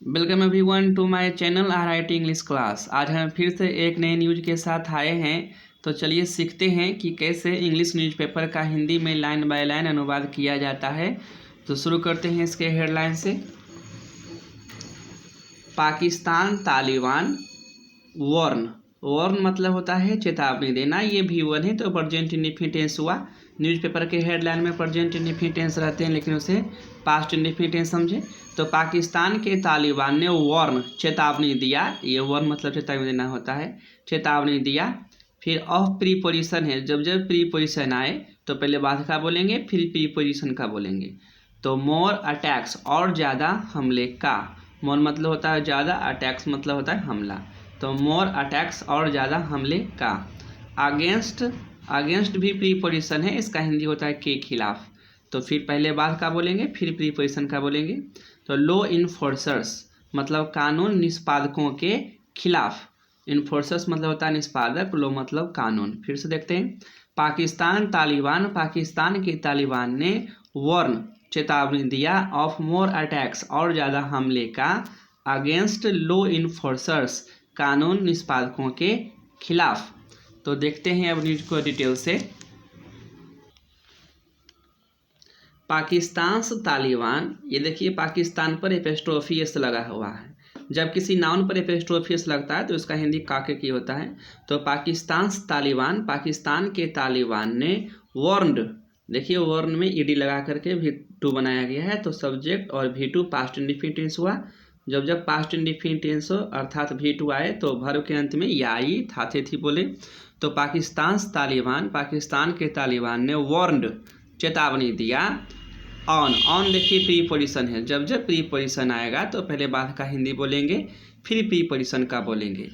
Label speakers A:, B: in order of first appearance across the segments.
A: Welcome everyone to my channel RIT English class. आज हम फिर से एक नए न्यूज के साथ आए हैं। तो चलिए सीखते हैं कि कैसे इंग्लिश न्यूज़पेपर का हिंदी में लाइन बाय लाइन अनुवाद किया जाता है। तो शुरू करते हैं इसके हेडलाइन से। पाकिस्तान तालिबान वार्न। वार्न मतलब होता है चेतावनी देना। ये V1 है तो प्रेजेंट इंडेफिनिट टेंस हुआ। न्यूज़पेपर के हेडलाइन में प्रेजेंट इंडेफिनिट टेंस रहते हैं, लेकिन उसे पास्ट इंडेफिनिट टेंस समझे। तो पाकिस्तान के तालिबान ने वार्न चेतावनी दिया। ये वार्न मतलब चेतावनी देना होता है, चेतावनी दिया। फिर ऑफ प्रीपोजिशन है, जब जब प्रीपोजिशन आए तो पहले बाद का बोलेंगे, फिर प्रीपोजिशन का बोलेंगे। तो मोर अटैक्स और ज़्यादा हमले का। मोर मतलब होता है ज़्यादा, अटैक्स मतलब होता है हमला। तो मोर अटैक्स और ज़्यादा हमले का। अगेंस्ट, अगेंस्ट भी प्रीपोजिशन है, इसका हिंदी होता है के खिलाफ। तो फिर पहले बाद का बोलेंगे, फिर प्रीपोजिशन का बोलेंगे। तो लो इन्फोर्सर्स मतलब कानून निष्पादकों के खिलाफ। इन्फोर्सर्स मतलब होता है निष्पादक, लो मतलब कानून। फिर से देखते हैं। पाकिस्तान तालिबान, पाकिस्तान के तालिबान ने वार्न चेतावनी दिया ऑफ मोर अटैक्स और ज़्यादा हमले का अगेंस्ट लो इन्फोर्सर्स कानून निष्पादकों के खिलाफ। तो देखते हैं अब न्यूज को डिटेल से। पाकिस्तान से तालिबान, ये देखिए पाकिस्तान पर एपोस्ट्रोफी एस लगा हुआ है। जब किसी नाउन पर एपोस्ट्रोफी एस लगता है तो इसका हिंदी काके की होता है। तो पाकिस्तान से तालिबान, पाकिस्तान के तालिबान ने वार्नड, देखिए वार्न में ईडी लगा करके V2 बनाया गया है। तो सब्जेक्ट और V2 पास्ट इंडेफिनिट टेंस हुआ। जब जब पास्ट इंडेफिनिट टेंस हो अर्थात V2 आए तो वर्ब के अंत में याई था थे थी बोले। तो पाकिस्तान से तालिबान, पाकिस्तान के तालिबान ने वार्नड चेतावनी दिया ऑन देखिए प्रीपोजिशन है, जब जब प्रीपोजिशन आएगा तो पहले बाद का हिंदी बोलेंगे, फिर प्रीपोजिशन का बोलेंगे।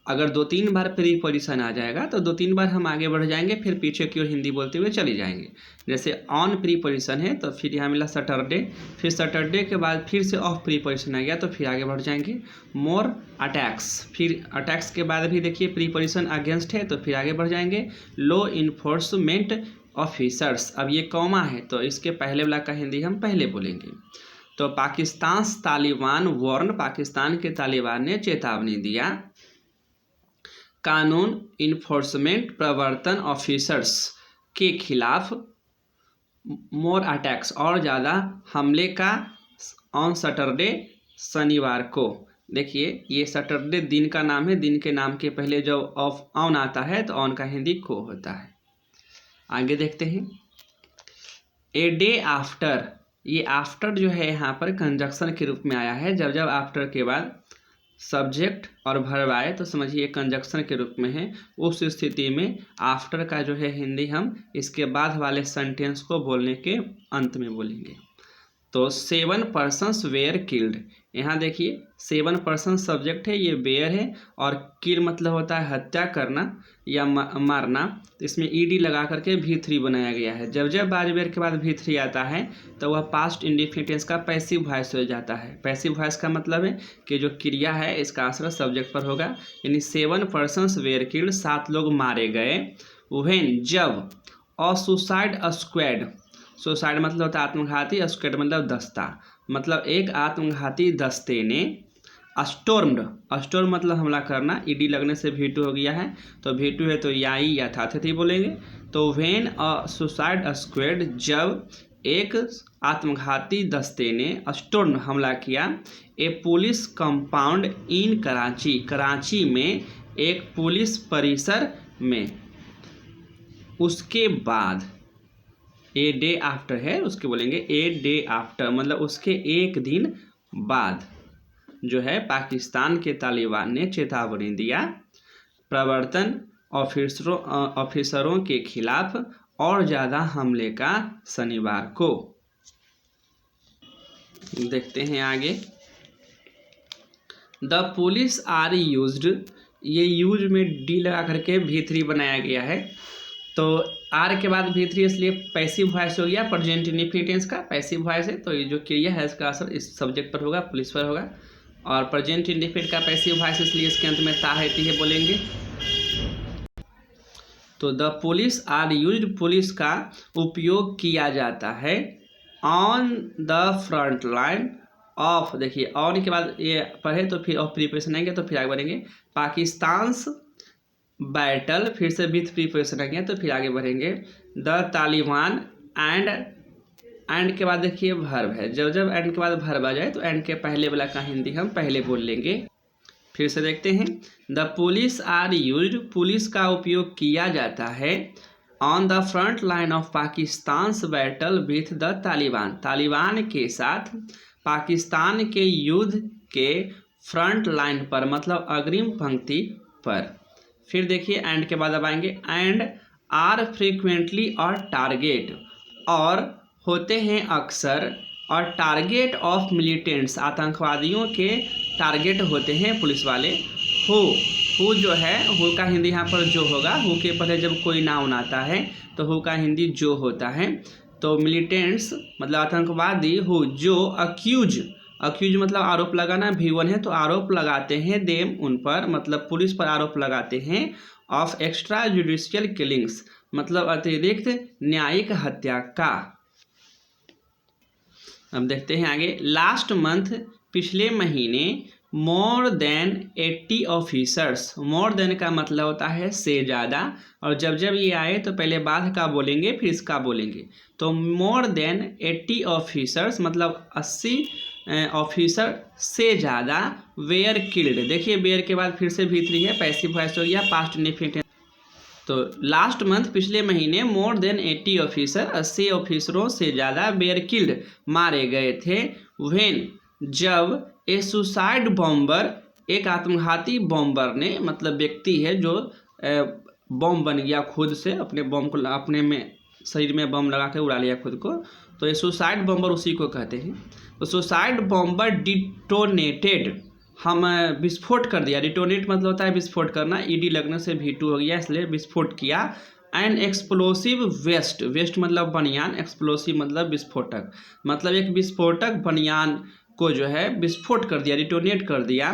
A: अगर 2-3 बार प्रीपोजिशन आ जाएगा तो 2-3 बार हम आगे बढ़ जाएंगे, फिर पीछे की ओर हिंदी बोलते हुए चले जाएंगे। जैसे ऑन प्रीपोजिशन है तो फिर यहाँ मिला सैटरडे, फिर सैटरडे के बाद फिर से ऑफ प्रीपोजिशन आ गया तो फिर आगे बढ़ जाएंगे। मोर अटैक्स, फिर अटैक्स के बाद भी देखिए प्रीपोजिशन अगेंस्ट है तो फिर आगे बढ़ जाएंगे। लो इन्फोर्समेंट ऑफिसर्स, अब ये कॉमा है तो इसके पहले वाला का हिंदी हम पहले बोलेंगे। तो पाकिस्तान तालिबान वार्न, पाकिस्तान के तालिबान ने चेतावनी दिया कानून इन्फोर्समेंट प्रवर्तन ऑफिसर्स के खिलाफ मोर अटैक्स और ज़्यादा हमले का ऑन सैटरडे शनिवार को। देखिए ये सैटरडे दिन का नाम है, दिन के नाम के पहले जब ऑफ ऑन आता है तो ऑन का हिंदी को होता है। आगे देखते हैं। ए डे आफ्टर, ये आफ्टर जो है यहाँ पर कंजक्शन के रूप में आया है। जब जब आफ्टर के बाद सब्जेक्ट और वर्ब आए तो समझिए कंजक्शन के रूप में है। उस स्थिति में आफ्टर का जो है हिंदी हम इसके बाद वाले सेंटेंस को बोलने के अंत में बोलेंगे। तो 7 persons वेयर किल्ड, यहाँ देखिए 7 पर्सन सब्जेक्ट है, ये वेयर है, और किल मतलब होता है हत्या करना या मारना। तो इसमें ईडी लगा करके V3 बनाया गया है। जब जब वेयर के बाद V3 आता है तो वह पास्ट इंडेफिनिट टेंस का पैसिव वॉइस हो जाता है। पैसिव वॉइस का मतलब है कि जो क्रिया है इसका असर सब्जेक्ट पर होगा। यानी 7 persons वेयर किल्ड, 7 लोग मारे गए। व्हेन जब, और सुसाइड स्क्वाड, सुसाइड मतलब होता है आत्मघाती, स्क्वाड मतलब दस्ता, मतलब एक आत्मघाती दस्ते ने स्टॉर्म्ड, स्टॉर्म मतलब हमला करना, ईडी लगने से V2 हो गया है। तो V2 है तो याई या था थे बोलेंगे। तो व्हेन अ सुसाइड स्क्वाड, जब एक आत्मघाती दस्ते ने स्टॉर्म हमला किया a police compound in Karachi, Karachi में एक पुलिस परिसर में। उसके बाद ए डे आफ्टर है, उसके बोलेंगे ए डे आफ्टर, मतलब उसके एक दिन बाद जो है पाकिस्तान के तालिबान ने चेतावनी दिया प्रवर्तन ऑफिसरों के खिलाफ और ज़्यादा हमले का शनिवार को। देखते हैं आगे। द पुलिस आर यूज्ड, ये यूज में डी लगा करके V3 बनाया गया है। तो आर के बाद V3 इसलिए पैसिव वॉइस हो गया, प्रेजेंट इंडेफिनिट टेंस का पैसिव वॉइस है। तो ये जो क्रिया है इसका असर इस सब्जेक्ट पर होगा, पुलिस पर होगा। और प्रेजेंट इंडेफिनिट का पैसिव वॉइस इसलिए इसके अंत में ता है ती बोलेंगे। तो the police are used, police का उपयोग किया जाता है on the front line, of, देखिए ऑन के बाद ये पढ़े तो फिर ऑफ प्रिपरेशन आएंगे तो फिर आगे बढ़ेंगे। पाकिस्तान्स बैटल, फिर से विथ प्रिपरेशन आएंगे तो फिर आगे बढ़ेंगे। द तालिबान एंड के बाद देखिए वर्ब है, जब जब एंड के बाद वर्ब आ जाए तो एंड के पहले वाला का हिंदी हम पहले बोल लेंगे। फिर से देखते हैं। The police are used, police का उपयोग किया जाता है। On the front line of Pakistan's battle with the Taliban, Taliban के साथ पाकिस्तान के युद्ध के फ्रंट लाइन पर, मतलब अग्रिम पंक्ति पर। फिर देखिए एंड के बाद अब आएंगे। एंड आर फ्रीक्वेंटली और टारगेट, और होते हैं अक्सर, और टारगेट ऑफ मिलिटेंट्स, आतंकवादियों के टारगेट होते हैं पुलिस वाले। हु जो है, हु का हिंदी यहाँ पर जो होगा, हु के पहले जब कोई नाउन आता है तो हु का हिंदी जो होता है। तो मिलिटेंट्स मतलब आतंकवादी, हु जो अक्यूज मतलब आरोप लगाना, V1 है तो आरोप लगाते हैं, देम उन पर, मतलब पुलिस पर आरोप लगाते हैं, ऑफ एक्स्ट्रा जुडिशियल किलिंग्स मतलब अतिरिक्त न्यायिक हत्या का। अब देखते हैं आगे। लास्ट मंथ पिछले महीने, more than 80 officers, more than का मतलब होता है से ज़्यादा, और जब जब ये आए तो पहले बाद का बोलेंगे फिर इसका बोलेंगे। तो मोर देन 80 ऑफिसर्स मतलब 80 ऑफिसर से ज़्यादा वेयर किल्ड, देखिए वेयर के बाद फिर से भीतरी है, पैसिव वॉइस हो गया, पास्ट इंडेफिनिट। तो लास्ट मंथ पिछले महीने मोर देन 80 ऑफिसर, 80 ऑफिसरों से ज़्यादा वेयर किल्ड मारे गए थे। व्हेन जब ए सुसाइड बॉम्बर, एक आत्मघाती बॉम्बर ने, मतलब व्यक्ति है जो बॉम्ब बन गया खुद से, अपने बॉम्ब को अपने में शरीर में बम लगा के उड़ा लिया खुद को, तो ये सुसाइड बॉम्बर उसी को कहते हैं। तो सुसाइड बॉम्बर डिटोनेटेड, हम विस्फोट कर दिया, डिटोनेट मतलब होता है विस्फोट करना, ईडी लगने से V2 हो गया इसलिए विस्फोट किया। एंड एक्सप्लोसिव वेस्ट, वेस्ट मतलब बनियान, एक्सप्लोसिव मतलब विस्फोटक, मतलब एक विस्फोटक बनियान को जो है विस्फोट कर दिया, डिटोनेट कर दिया।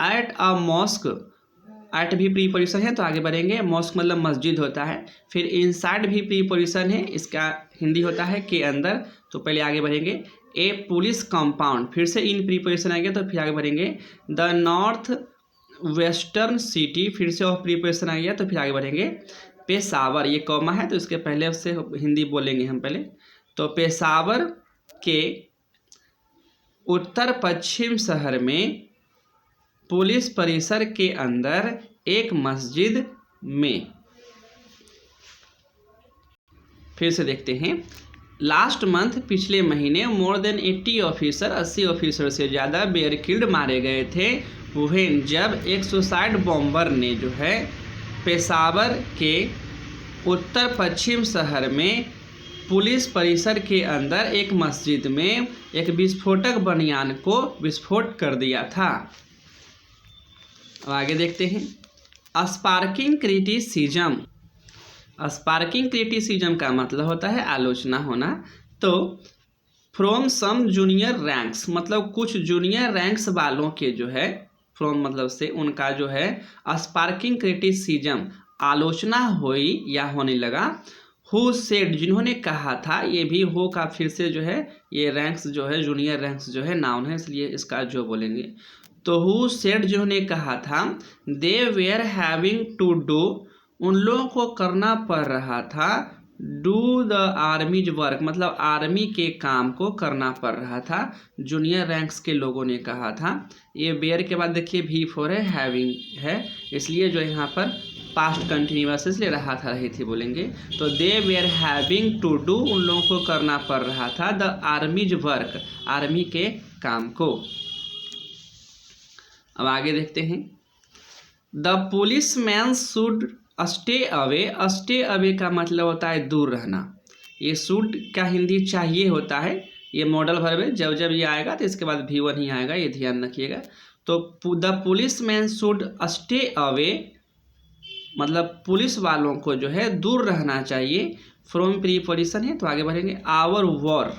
A: एट अ मॉस्क, एट भी प्रीपोजिशन है तो आगे बढ़ेंगे, मॉस्क मतलब मस्जिद होता है। फिर इनसाइड भी प्रीपोजिशन है, इसका हिंदी होता है के अंदर, तो पहले आगे बढ़ेंगे। ए पुलिस कंपाउंड, फिर से इन प्रीपोजिशन आएंगे तो फिर आगे बढ़ेंगे। द नॉर्थ वेस्टर्न सिटी, फिर से ऑफ प्रीपोजिशन आ गया तो फिर आगे बढ़ेंगे। पेशावर, ये कॉमा है तो इसके पहले उससे हिंदी बोलेंगे हम पहले। तो पेशावर के उत्तर पश्चिम शहर में पुलिस परिसर के अंदर एक मस्जिद में। फिर से देखते हैं। लास्ट मंथ पिछले महीने मोर देन 80 ऑफिसर, 80 ऑफिसर से ज़्यादा वेयर किल्ड मारे गए थे। व्हेन जब एक सुसाइड बॉम्बर ने जो है पेशावर के उत्तर पश्चिम शहर में पुलिस परिसर के अंदर एक मस्जिद में एक विस्फोटक बनियान को विस्फोट कर दिया था। अब आगे देखते हैं। स्पार्किंग क्रिटिसिज्म, स्पार्किंग क्रिटिसिज्म का मतलब होता है आलोचना होना। तो फ्रॉम सम जूनियर रैंक्स मतलब कुछ जूनियर रैंक्स वालों के जो है, फ्रॉम मतलब से, उनका जो है स्पार्किंग क्रिटिसिज्म आलोचना हुई या होने लगा। हु सेड, जिन्होंने कहा था, ये भी हो का फिर से जो है, ये रैंक्स जो है जूनियर रैंक्स जो है नाउन है इसलिए इसका जो बोलेंगे। तो हु सेड जिन्होंने कहा था, दे वेयर हैविंग टू डू, उन लोगों को करना पड़ रहा था, डू द आर्मीज वर्क मतलब आर्मी के काम को करना पड़ रहा था, जूनियर रैंक्स के लोगों ने कहा था। ये वेयर के बाद देखिए V4 है, हैविंग है, इसलिए जो यहाँ पर पास्ट कंटिन्यूअस इसलिए रहा था रही थी बोलेंगे। तो दे वेयर हैविंग टू डू, उन लोगों को करना पड़ रहा था, द आर्मीज वर्क आर्मी के काम को। अब आगे देखते हैं। The policeman should stay away, stay away का मतलब होता है दूर रहना, ये शुड का हिंदी चाहिए होता है, ये मॉडल वर्ब है, जब जब ये आएगा तो इसके बाद V1 ही आएगा, ये ध्यान रखिएगा। तो the policeman should stay away मतलब पुलिस वालों को जो है दूर रहना चाहिए। फ्रॉम प्रीपोजिशन है तो आगे बढ़ेंगे। आवर वॉर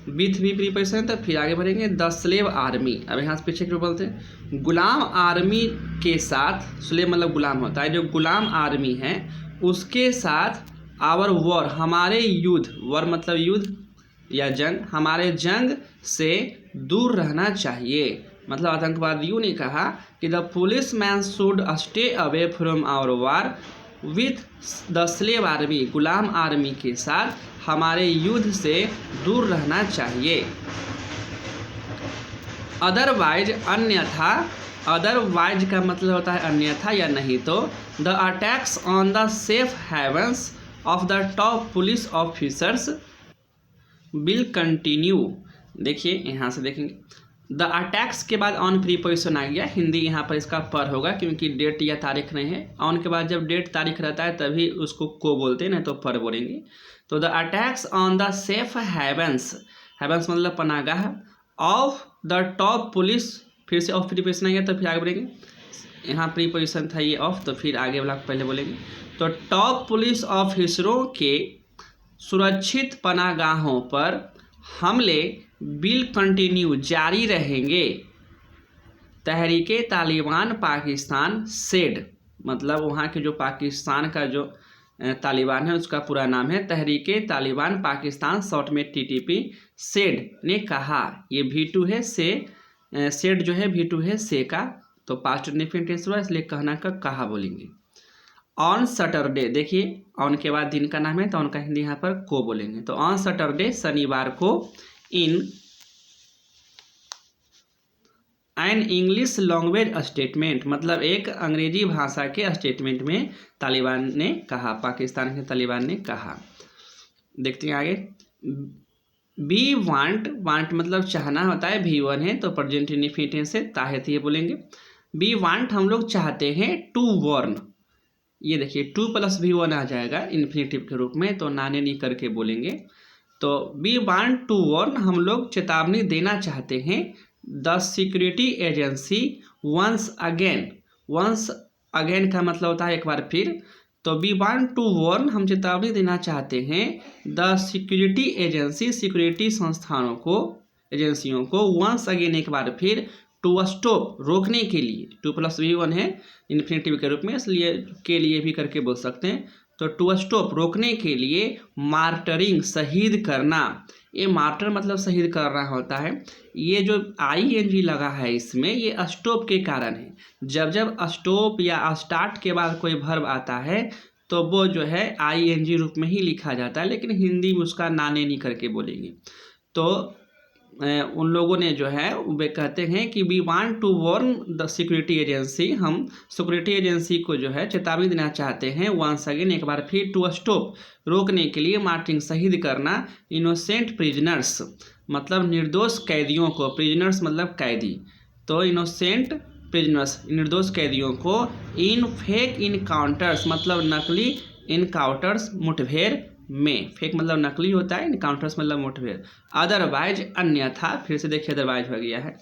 A: विथ भी प्रीपोजिशन है तो फिर आगे बढ़ेंगे। द स्लेव आर्मी, अब यहाँ से पीछे क्यों बोलते हैं, गुलाम आर्मी के साथ, स्लेव मतलब गुलाम होता है, जो गुलाम आर्मी है उसके साथ आवर वॉर हमारे युद्ध, वॉर मतलब युद्ध या जंग, हमारे जंग से दूर रहना चाहिए। मतलब आतंकवादियों ने कहा कि the policeman should stay away from our war with the slave army, गुलाम आर्मी के साथ हमारे युद्ध से दूर रहना चाहिए। अदरवाइज अन्यथा, अदरवाइज का मतलब होता है अन्यथा या नहीं तो, the attacks on the safe havens of the top police officers will continue. देखिए यहाँ से देखेंगे, द अटैक्स के बाद ऑन प्रीपोजिशन आ गया, हिंदी यहाँ पर इसका पर होगा क्योंकि डेट या तारीख नहीं है। ऑन के बाद जब डेट तारीख रहता है तभी उसको को बोलते हैं, नहीं तो पर बोलेंगे। तो the attacks on the safe havens, havens मतलब पनागाह, ऑफ द टॉप पुलिस, फिर से ऑफ प्रीपोजिशन आ गया तो फिर आगे बोलेंगे, यहाँ प्रीपोजिशन था ये ऑफ, तो फिर आगे वाला पहले बोलेंगे। तो टॉप पुलिस ऑफिसरों के सुरक्षित पनागाहों पर हमले विल कंटिन्यू जारी रहेंगे। तहरीके तालिबान पाकिस्तान सेड, मतलब वहाँ के जो पाकिस्तान का जो तालिबान है उसका पूरा नाम है तहरीके तालिबान पाकिस्तान, शॉर्ट में TTP, सेड ने कहा। ये V2 है, से सेड जो है V2 है से का, तो पास्ट इंडेफिनिट टेंस हुआ इसलिए कहना का कहा बोलेंगे। ऑन सैटरडे, देखिए ऑन के बाद दिन का नाम है तो ऑन का हिंदी यहाँ पर को बोलेंगे। तो ऑन सैटरडे शनिवार को, in an English language statement, मतलब एक अंग्रेजी भाषा के स्टेटमेंट में तालिबान ने कहा, पाकिस्तान के तालिबान ने कहा। देखते हैं आगे, बी वांट, वांट मतलब चाहना होता है, V1 है तो प्रेजेंट इंडेफिनिट टेंस से ताहत ये बोलेंगे। बी वांट हम लोग चाहते हैं, टू वार्न, ये देखिए 2 + V1 आ जाएगा इन्फिनेटिव के रूप में, तो नाने नी करके बोलेंगे। तो बी वांट टू वार्न हम लोग चेतावनी देना चाहते हैं, the security agency once again, once again का मतलब होता है एक बार फिर, तो बी वांट टू वार्न हम चेतावनी देना चाहते हैं, द सिक्योरिटी एजेंसी सिक्योरिटी संस्थानों को, एजेंसियों को, वंस अगेन एक बार फिर, टू स्टॉप रोकने के लिए, 2 + V1 है इन्फिनेटिव के रूप में इसलिए के लिए भी करके बोल सकते हैं। तो टू स्टॉप रोकने के लिए, मार्टरिंग शहीद करना, ये मार्टर मतलब शहीद करना होता है। ये जो ING लगा है इसमें ये स्टॉप के कारण है। जब जब स्टॉप या स्टार्ट के बाद कोई वर्ब आता है तो वो जो है ING रूप में ही लिखा जाता है, लेकिन हिंदी में उसका नाने नहीं करके बोलेंगे। तो उन लोगों ने जो है वे कहते हैं कि we want to warn the security agency, हम सिक्योरिटी एजेंसी को जो है चेतावनी देना चाहते हैं, वंस अगेन एक बार फिर, टू स्टॉप रोकने के लिए, मार्टिंग शहीद करना, इनोसेंट प्रिजनर्स मतलब निर्दोष कैदियों को, प्रिजनर्स मतलब कैदी, तो इनोसेंट प्रिजनर्स निर्दोष कैदियों को, इन फेक इनकाउंटर्स मतलब नकली इनकाउंटर्स मुठभेड़ में, फेक मतलब नकली होता है, इनकाउंटर्स मतलब मुठभेड़। अदरवाइज अन्यथा, फिर से देखिए अदरवाइज हो गया है,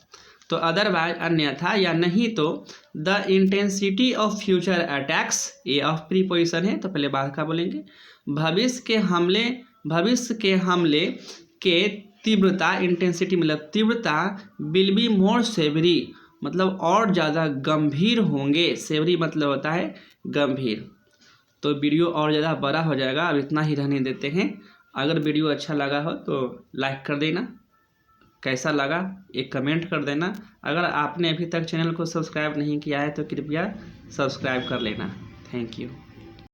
A: तो अदरवाइज अन्यथा या नहीं तो, the intensity of future attacks, ये ऑफ प्रीपोजिशन है तो पहले बाद का बोलेंगे, भविष्य के हमले के तीव्रता, इंटेंसिटी मतलब तीव्रता, विल बी मोर सेवरी मतलब और ज़्यादा गंभीर होंगे, सेवरी मतलब होता है गंभीर। तो वीडियो और ज़्यादा बड़ा हो जाएगा, अब इतना ही रहने देते हैं। अगर वीडियो अच्छा लगा हो तो लाइक कर देना, कैसा लगा एक कमेंट कर देना। अगर आपने अभी तक चैनल को सब्सक्राइब नहीं किया है तो कृपया सब्सक्राइब कर लेना। Thank you.